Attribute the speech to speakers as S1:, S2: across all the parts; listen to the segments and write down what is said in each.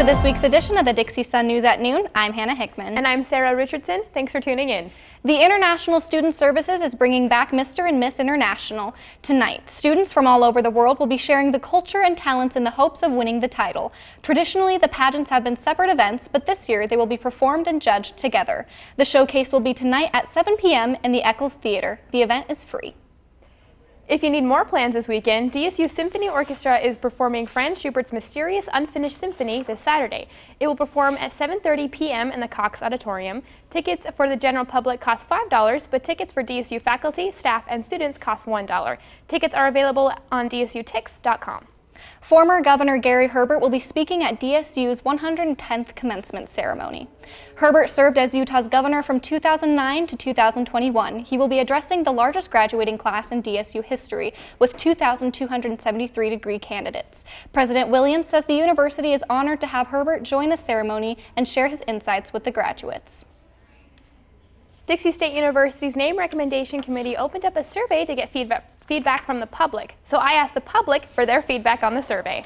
S1: to this week's edition of the Dixie Sun News at Noon. I'm Hannah Hickman.
S2: And I'm Sarah Richardson. Thanks for tuning in.
S1: The International Student Services is bringing back Mr. and Miss International tonight. Students from all over the world will be sharing the culture and talents in the hopes of winning the title. Traditionally, the pageants have been separate events, but this year they will be performed and judged together. The showcase will be tonight at 7 p.m. in the Eccles Theater. The event is free.
S2: If you need more plans this weekend, DSU Symphony Orchestra is performing Franz Schubert's Mysterious Unfinished Symphony this Saturday. It will perform at 7:30 p.m. in the Cox Auditorium. Tickets for the general public cost $5, but tickets for DSU faculty, staff, and students cost $1. Tickets are available on dsutix.com.
S1: Former Governor Gary Herbert will be speaking at DSU's 110th commencement ceremony. Herbert served as Utah's governor from 2009 to 2021. He will be addressing the largest graduating class in DSU history, with 2,273 degree candidates. President Williams says the university is honored to have Herbert join the ceremony and share his insights with the graduates.
S2: Dixie State University's Name Recommendation Committee opened up a survey to get feedback from the public. So I asked the public for their feedback on the survey.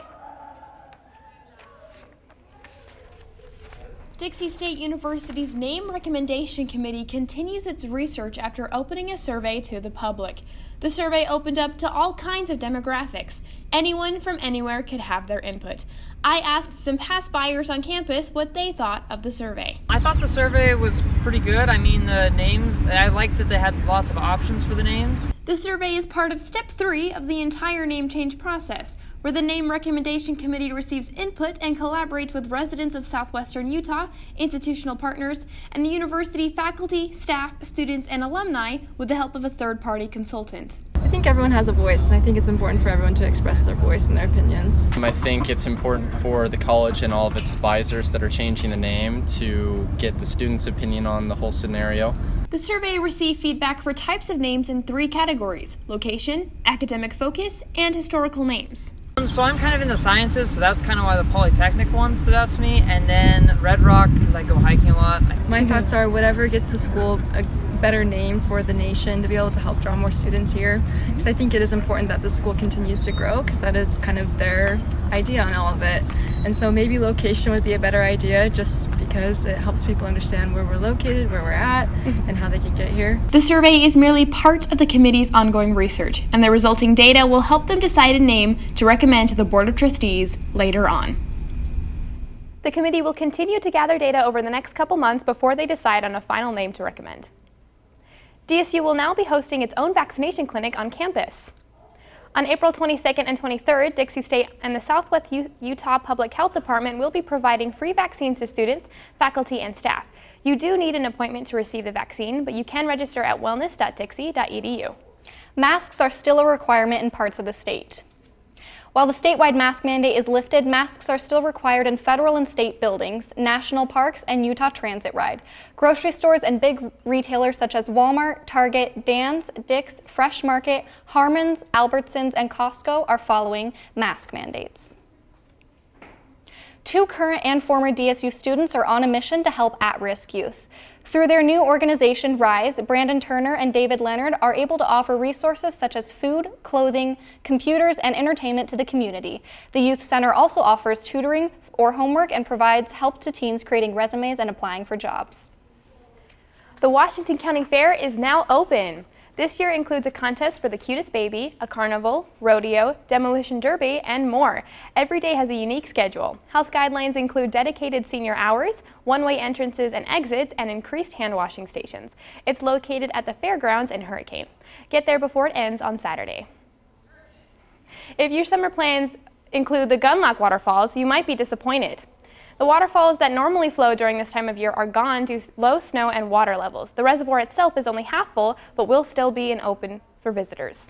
S3: Dixie State University's Name Recommendation Committee continues its research after opening a survey to the public. The survey opened up to all kinds of demographics. Anyone from anywhere could have their input. I asked some past buyers on campus what they thought of the survey.
S4: I thought the survey was pretty good. I mean, the names, I liked that they had lots of options for the names.
S3: The survey is part of Step 3 of the entire name change process, where the Name Recommendation Committee receives input and collaborates with residents of southwestern Utah, institutional partners, and the university faculty, staff, students, and alumni with the help of a third-party consultant.
S5: I think everyone has a voice, and I think it's important for everyone to express their voice and their opinions.
S6: I think it's important for the college and all of its advisors that are changing the name to get the students' opinion on the whole scenario.
S3: The survey received feedback for types of names in 3 categories: location, academic focus, and historical names.
S4: So I'm kind of in the sciences, so that's kind of why the Polytechnic one stood out to me, and then Red Rock, because I go hiking a lot.
S5: My thoughts are whatever gets the school a better name for the nation to be able to help draw more students here, because I think it is important that the school continues to grow, because that is kind of their idea on all of it. And so maybe location would be a better idea, just because it helps people understand where we're located, where we're at, and how they can get here.
S3: The survey is merely part of the committee's ongoing research, and the resulting data will help them decide a name to recommend to the Board of Trustees later on.
S2: The committee will continue to gather data over the next couple months before they decide on a final name to recommend. DSU will now be hosting its own vaccination clinic on campus. On April 22nd and 23rd, Dixie State and the Southwest Utah Public Health Department will be providing free vaccines to students, faculty, and staff. You do need an appointment to receive the vaccine, but you can register at wellness.dixie.edu.
S1: Masks are still a requirement in parts of the state. While the statewide mask mandate is lifted, masks are still required in federal and state buildings, national parks, and Utah Transit Ride. Grocery stores and big retailers such as Walmart, Target, Dan's, Dick's, Fresh Market, Harmon's, Albertsons, and Costco are following mask mandates. 2 current and former DSU students are on a mission to help at-risk youth. Through their new organization, RISE, Brandon Turner and David Leonard are able to offer resources such as food, clothing, computers, and entertainment to the community. The Youth Center also offers tutoring or homework and provides help to teens creating resumes and applying for jobs.
S2: The Washington County Fair is now open. This year includes a contest for the cutest baby, a carnival, rodeo, demolition derby, and more. Every day has a unique schedule. Health guidelines include dedicated senior hours, one-way entrances and exits, and increased hand-washing stations. It's located at the fairgrounds in Hurricane. Get there before it ends on Saturday. If your summer plans include the Gunlock waterfalls, you might be disappointed. The waterfalls that normally flow during this time of year are gone due to low snow and water levels. The reservoir itself is only half full, but will still be open for visitors.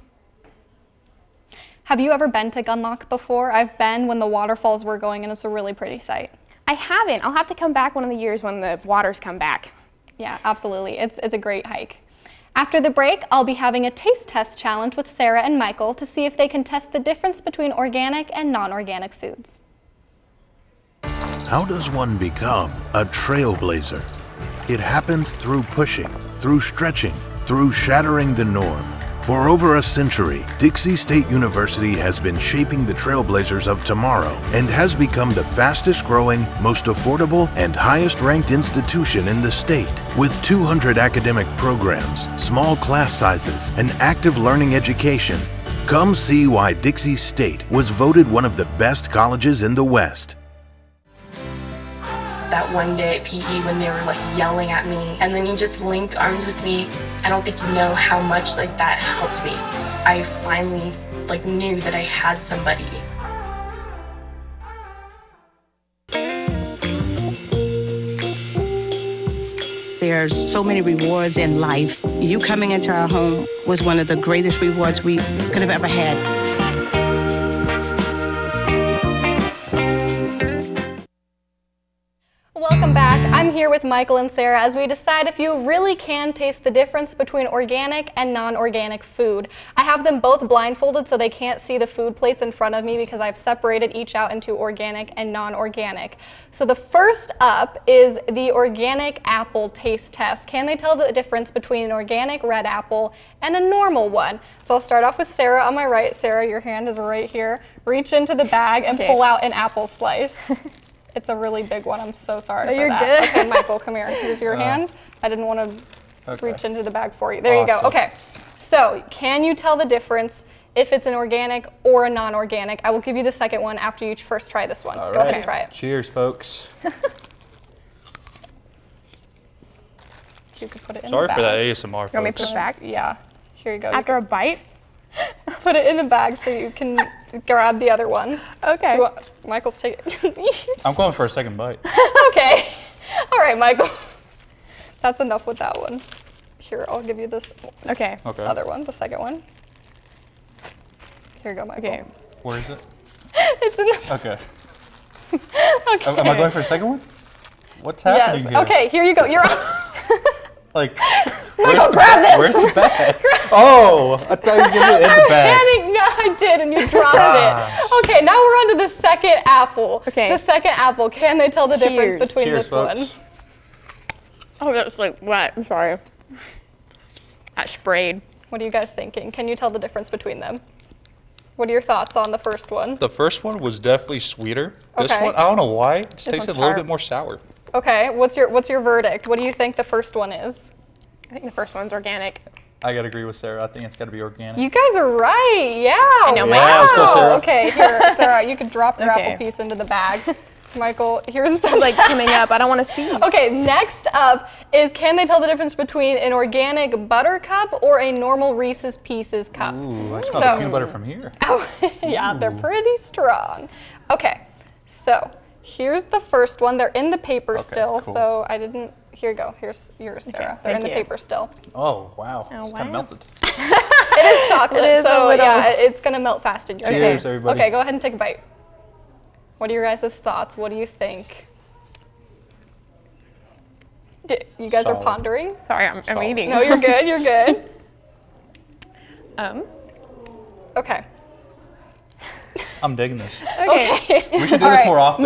S1: Have you ever been to Gunlock before? I've been when the waterfalls were going, and it's a really pretty sight.
S2: I haven't. I'll have to come back one of the years when the waters come back.
S1: Yeah, absolutely. It's a great hike. After the break, I'll be having a taste test challenge with Sarah and Michael to see if they can test the difference between organic and non-organic foods.
S7: How does one become a trailblazer? It happens through pushing, through stretching, through shattering the norm. For over a century, Dixie State University has been shaping the trailblazers of tomorrow and has become the fastest growing, most affordable, and highest ranked institution in the state. With 200 academic programs, small class sizes, and active learning education, come see why Dixie State was voted one of the best colleges in the West.
S8: That one day at PE when they were like yelling at me and then you just linked arms with me. I don't think you know how much like that helped me. I finally like knew that I had somebody.
S9: There's so many rewards in life. You coming into our home was one of the greatest rewards we could have ever had.
S1: Welcome back. I'm here with Michael and Sarah as we decide if you really can taste the difference between organic and non-organic food. I have them both blindfolded so they can't see the food plates in front of me because I've separated each out into organic and non-organic. So the first up is the organic apple taste test. Can they tell the difference between an organic red apple and a normal one? So I'll start off with Sarah on my right. Sarah, your hand is right here. Reach into the bag and pull out an apple slice. It's a really big one. I'm so sorry for that.
S2: Good.
S1: Okay, Michael, come here. Here's your hand. I didn't want to reach into the bag for you. There you go. Okay. So, can you tell the difference if it's an organic or a non-organic? I will give you the second one after you first try this one. Go ahead and try it.
S10: Cheers, folks.
S1: You could put it in
S10: Sorry
S1: the bag.
S10: for that ASMR, folks.
S2: You want me to put it back?
S1: Yeah. Here you go.
S2: After a bite?
S1: Put it in the bag so you can grab the other one.
S2: Okay.
S1: Michael's taking.
S10: I'm going for a second bite.
S1: Okay. All right, Michael. That's enough with that one. Here, I'll give you this other one, the second one. Here you go, Michael.
S2: Okay.
S10: Where is it?
S1: It's in the...
S10: Okay.
S1: Okay.
S10: Am I going for a second one? What's happening here?
S1: Okay, here you go. You're on.
S10: Like,
S1: Michael, grab this.
S10: Where's the bag? Oh, I thought you were giving it in the bag.
S1: Panic. No, I did, and you dropped it. Okay, now we're on to the second apple.
S2: Okay.
S1: The second apple. Can they tell the difference between
S10: Cheers,
S1: this
S10: folks.
S1: one?
S2: Oh, that's like wet. I'm sorry. That sprayed.
S1: What are you guys thinking? Can you tell the difference between them? What are your thoughts on the first one?
S10: The first one was definitely sweeter. This
S1: Okay.
S10: one, I don't know why, it just tasted
S1: one's
S10: a little
S1: tart.
S10: bit more sour.
S1: Okay, what's your verdict? What do you think the first one is?
S2: I think the first one's organic.
S10: I gotta agree with Sarah. I think it's gotta be organic.
S1: You guys are right. Yeah.
S2: I know,
S1: Wow.
S10: Yeah, let's go, Sarah.
S1: Okay, here, Sarah, you can drop your
S2: Okay.
S1: apple piece into the bag. Michael, here's the
S2: Like coming up. I don't want to see.
S1: Okay, next up is can they tell the difference between an organic butter cup or a normal Reese's Pieces cup?
S10: Ooh, I smell the peanut butter from here.
S1: Oh, yeah, they're pretty strong. Okay, so here's the first one. They're in the paper still,
S10: cool.
S1: so I didn't. Here you go. Here's yours, Sarah. They're in the
S2: thank you.
S1: paper still.
S10: Oh, wow.
S2: Oh,
S10: It's
S2: wow.
S10: kind of melted.
S1: It is chocolate,
S2: It is a
S1: so
S2: little-
S1: yeah, it's gonna melt fast in your hand.
S10: Cheers, everybody.
S1: Okay, go ahead and take a bite. What are your guys' thoughts? What do you think? You guys are
S10: Solid.
S1: pondering?
S2: Sorry, I'm eating.
S1: No, you're good. You're good. Okay.
S10: I'm digging this.
S1: Okay.
S10: We should do
S1: All
S10: this
S1: right,
S10: more often.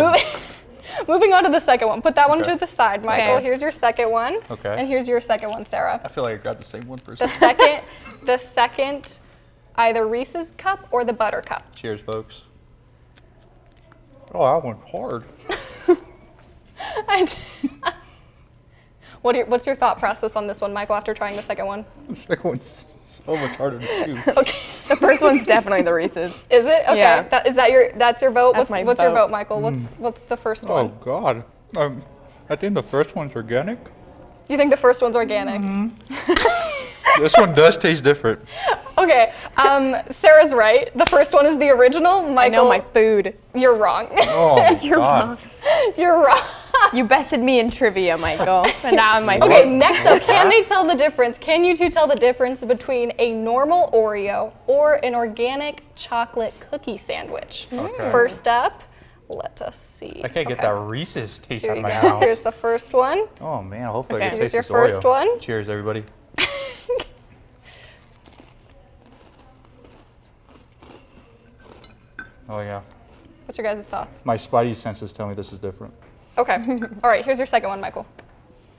S1: Moving on to the second one. Put that one
S10: Okay.
S1: to the side, Michael.
S2: Okay.
S1: Here's your second one.
S10: Okay.
S1: And here's your second one, Sarah.
S10: I feel like I grabbed the same one for a
S1: The
S10: second.
S1: second, either Reese's cup or the butter cup.
S10: Cheers, folks. Oh, that one's hard.
S1: What's your thought process on this one, Michael, after trying the second one?
S10: The second one's so much harder to chew.
S1: Okay.
S2: The first one's definitely the Reese's.
S1: Is it? Okay.
S2: Yeah.
S1: That's your vote?
S2: That's my
S1: what's your
S2: vote.
S1: vote, Michael? What's the first
S10: Oh,
S1: one?
S10: God. I think the first one's organic.
S1: You think the first one's organic?
S10: This one does taste different.
S1: Okay. Sarah's right. The first one is the original. Michael,
S2: I know my food.
S1: You're wrong.
S10: Oh, my
S2: You're
S10: God.
S2: wrong.
S1: You're wrong.
S2: You bested me in trivia, Michael. And now I'm my
S1: Okay,
S2: food.
S1: next up, can they tell the difference? Can you two tell the difference between a normal Oreo or an organic chocolate cookie sandwich?
S10: Okay.
S1: First up, let us see.
S10: I can't get
S1: Okay.
S10: that Reese's taste
S1: Here
S10: out
S1: you
S10: of my
S1: go.
S10: mouth.
S1: Here's the first one.
S10: Oh, man. Hopefully I
S2: Okay.
S10: get to
S1: Here's
S10: taste
S1: your
S10: this
S1: first
S10: Oreo.
S1: one.
S10: Cheers, everybody. Oh, yeah.
S1: What's your guys' thoughts?
S10: My spidey senses tell me this is different.
S1: Okay. All right, here's your second one, Michael.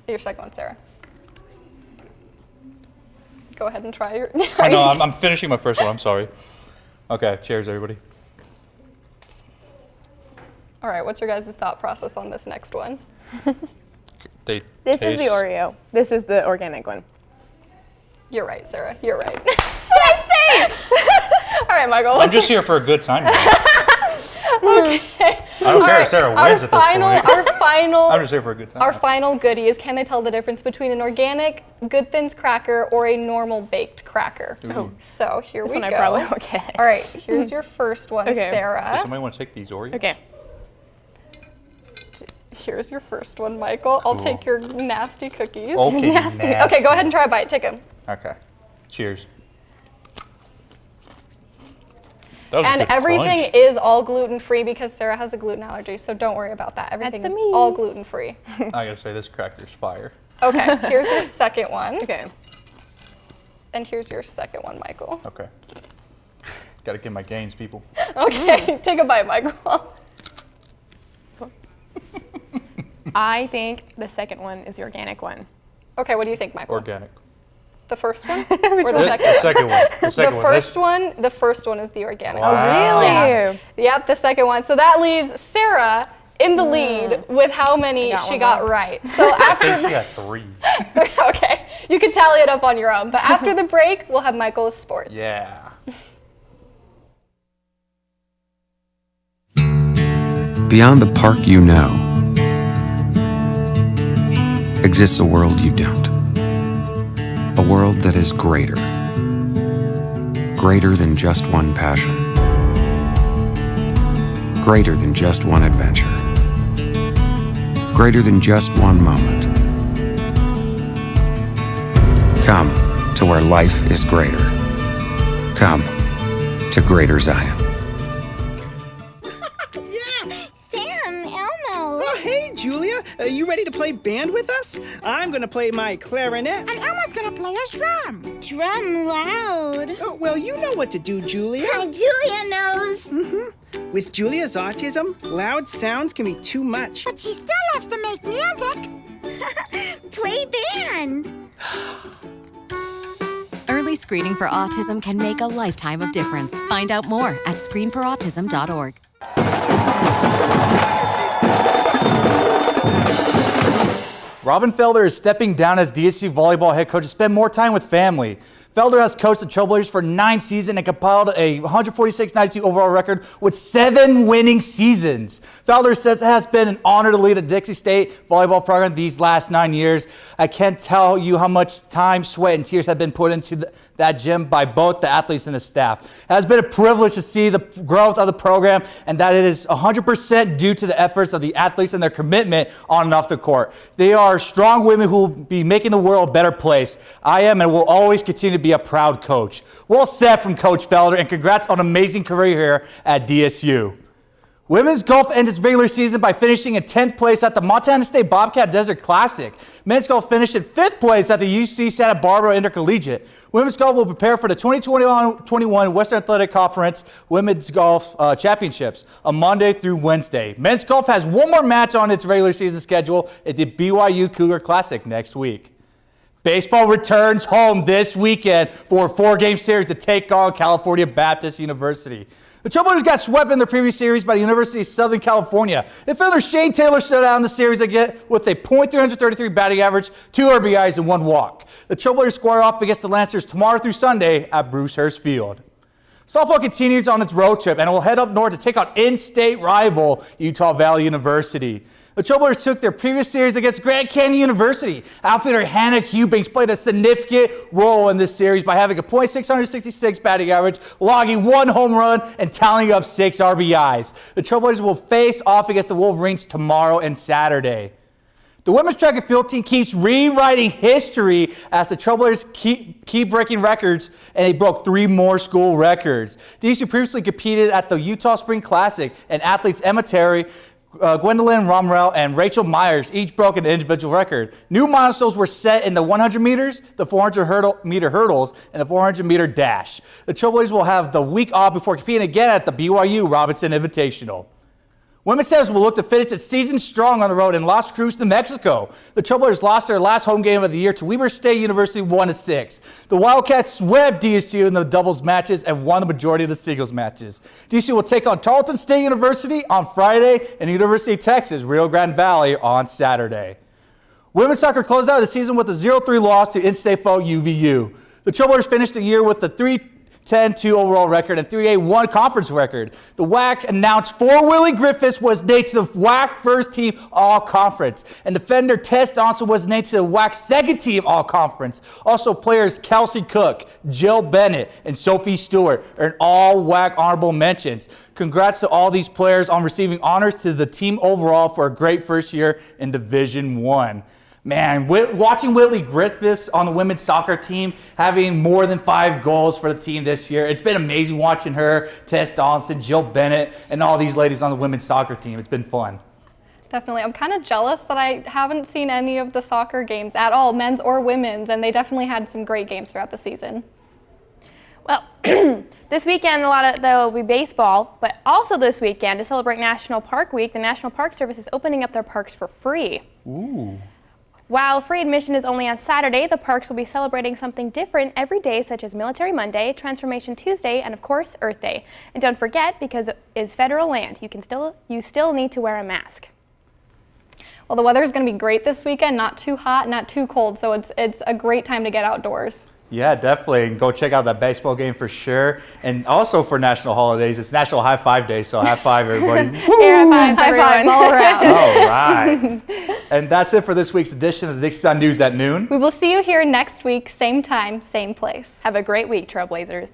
S1: Your second one, Sarah. Go ahead and try your.
S10: I know, I'm finishing my first one. I'm sorry. Okay, cheers, everybody.
S1: All right, what's your guys' thought process on this next one?
S2: This is the Oreo. This is the organic one.
S1: You're right, Sarah. You're right. All right, Michael.
S10: I'm just here for a good time.
S1: Okay.
S10: I don't care if Sarah wins at this point. I'm just here for a good time.
S1: Our final goodie is, can they tell the difference between an organic Good Thins cracker or a normal baked cracker?
S10: Ooh.
S1: So here we go.
S2: This one I probably won't get.
S1: All right, here's your first one,
S2: Okay.
S1: Sarah.
S10: Does somebody want to take these Oreos?
S2: Okay.
S1: Here's your first one, Michael. I'll take your nasty cookies.
S10: Okay,
S1: Nasty. Okay, go ahead and try a bite. Take them.
S10: Okay. Cheers. That was a
S1: And
S10: good
S1: everything
S10: crunch.
S1: is all gluten-free because Sarah has a gluten allergy, so don't worry about that. Everything is
S2: me.
S1: all gluten-free.
S10: I gotta say, this cracker's fire.
S1: Okay, here's your second one.
S2: Okay.
S1: And here's your second one, Michael.
S10: Okay. Gotta get my gains, people.
S1: Okay, take a bite, Michael.
S2: I think the second one is the organic one.
S1: Okay, what do you think, Michael?
S10: Organic.
S1: The first one or the second?
S10: The second one. The second
S1: The
S10: one.
S1: first one is the organic.
S10: Wow.
S2: Really?
S1: Yeah. Yep, the second one. So that leaves Sarah in the lead with how many she got right. So
S10: I
S1: after
S10: think she got 3.
S1: okay, you can tally it up on your own. But after the break, we'll have Michael with sports.
S10: Yeah.
S11: Beyond the park you know, exists a world you don't. A world that is greater. Greater than just one passion. Greater than just one adventure. Greater than just one moment. Come to where life is greater. Come to Greater Zion.
S12: Oh, hey, Julia. Are you ready to play band with us? I'm going to play my clarinet.
S13: And Elmo's gonna play his drum. Drum loud.
S12: Oh, well, you know what to do, Julia.
S13: Julia knows.
S12: With Julia's autism, loud sounds can be too much.
S13: But she still loves to make music. Play band.
S14: Early screening for autism can make a lifetime of difference. Find out more at screenforautism.org.
S15: Robin Felder is stepping down as DSU volleyball head coach to spend more time with family. Felder has coached the Trailblazers for 9 seasons and compiled a 146-92 overall record with 7 winning seasons. Felder says it has been an honor to lead a Dixie State volleyball program these last 9 years. I can't tell you how much time, sweat, and tears have been put into that gym by both the athletes and the staff. It has been a privilege to see the growth of the program, and that it is 100% due to the efforts of the athletes and their commitment on and off the court. They are strong women who will be making the world a better place. I am and will always continue to be a proud coach. Well said from Coach Felder, and congrats on an amazing career here at DSU. Women's golf ends its regular season by finishing in 10th place at the Montana State Bobcat Desert Classic. Men's golf finished in 5th place at the UC Santa Barbara Intercollegiate. Women's golf will prepare for the 2021 Western Athletic Conference Women's Golf Championships on Monday through Wednesday. Men's golf has one more match on its regular season schedule at the BYU Cougar Classic next week. Baseball returns home this weekend for a 4-game series to take on California Baptist University. The Trailblazers got swept in their previous series by the University of Southern California. Defender Shane Taylor shut down the series again with a .333 batting average, 2 RBIs, and 1 walk. The Trailblazers square off against the Lancers tomorrow through Sunday at Bruce Hurst Field. Softball continues on its road trip and will head up north to take on in-state rival Utah Valley University. The Trailblazers took their previous series against Grand Canyon University. Outfielder Hannah Eubanks played a significant role in this series by having a .666 batting average, logging 1 home run, and tallying up 6 RBIs. The Trailblazers will face off against the Wolverines tomorrow and Saturday. The women's track and field team keeps rewriting history as the Trailblazers keep breaking records, and they broke 3 more school records. These who previously competed at the Utah Spring Classic, and athletes Emma Terry, Gwendolyn Romrell, and Rachel Myers each broke an individual record. New milestones were set in the 100 meters, the 400-meter hurdles, and the 400-meter dash. The Trailblazers will have the week off before competing again at the BYU Robinson Invitational. Women's tennis will look to finish its season strong on the road in Las Cruces, New Mexico. The Trailblazers lost their last home game of the year to Weber State University 1-6. The Wildcats swept DSU in the doubles matches and won the majority of the singles matches. DSU will take on Tarleton State University on Friday and University of Texas, Rio Grande Valley on Saturday. Women's soccer closed out the season with a 0-3 loss to in-state foe UVU. The Trailblazers finished the year with a 3-10-2 overall record and 3-8-1 conference record. The WAC announced Willie Griffiths was named to the WAC first team all-conference, and defender Tess Donson was named to the WAC second team all-conference. Also, players Kelsey Cook, Jill Bennett, and Sophie Stewart earned all WAC honorable mentions. Congrats to all these players on receiving honors to the team overall for a great first year in Division I. Man, watching Whitley Griffiths on the women's soccer team having more than 5 goals for the team this year, it's been amazing watching her, Tess Donaldson, Jill Bennett, and all these ladies on the women's soccer team. It's been fun.
S1: Definitely. I'm kind of jealous that I haven't seen any of the soccer games at all, men's or women's, and they definitely had some great games throughout the season.
S2: Well, this weekend there will be baseball, but also this weekend to celebrate National Park Week, the National Park Service is opening up their parks for free.
S15: Ooh.
S2: While free admission is only on Saturday, the parks will be celebrating something different every day, such as Military Monday, Transformation Tuesday, and of course, Earth Day. And don't forget, because it is federal land, you still need to wear a mask.
S1: Well, the weather is going to be great this weekend, not too hot, not too cold, so it's a great time to get outdoors.
S15: Yeah, definitely. And go check out that baseball game for sure. And also for national holidays, it's National High Five Day, so high five, everybody.
S2: High fives,
S1: high fives all around.
S15: All right. And that's it for this week's edition of the Dixie Sun News at noon.
S1: We will see you here next week, same time, same place.
S2: Have a great week, Trailblazers.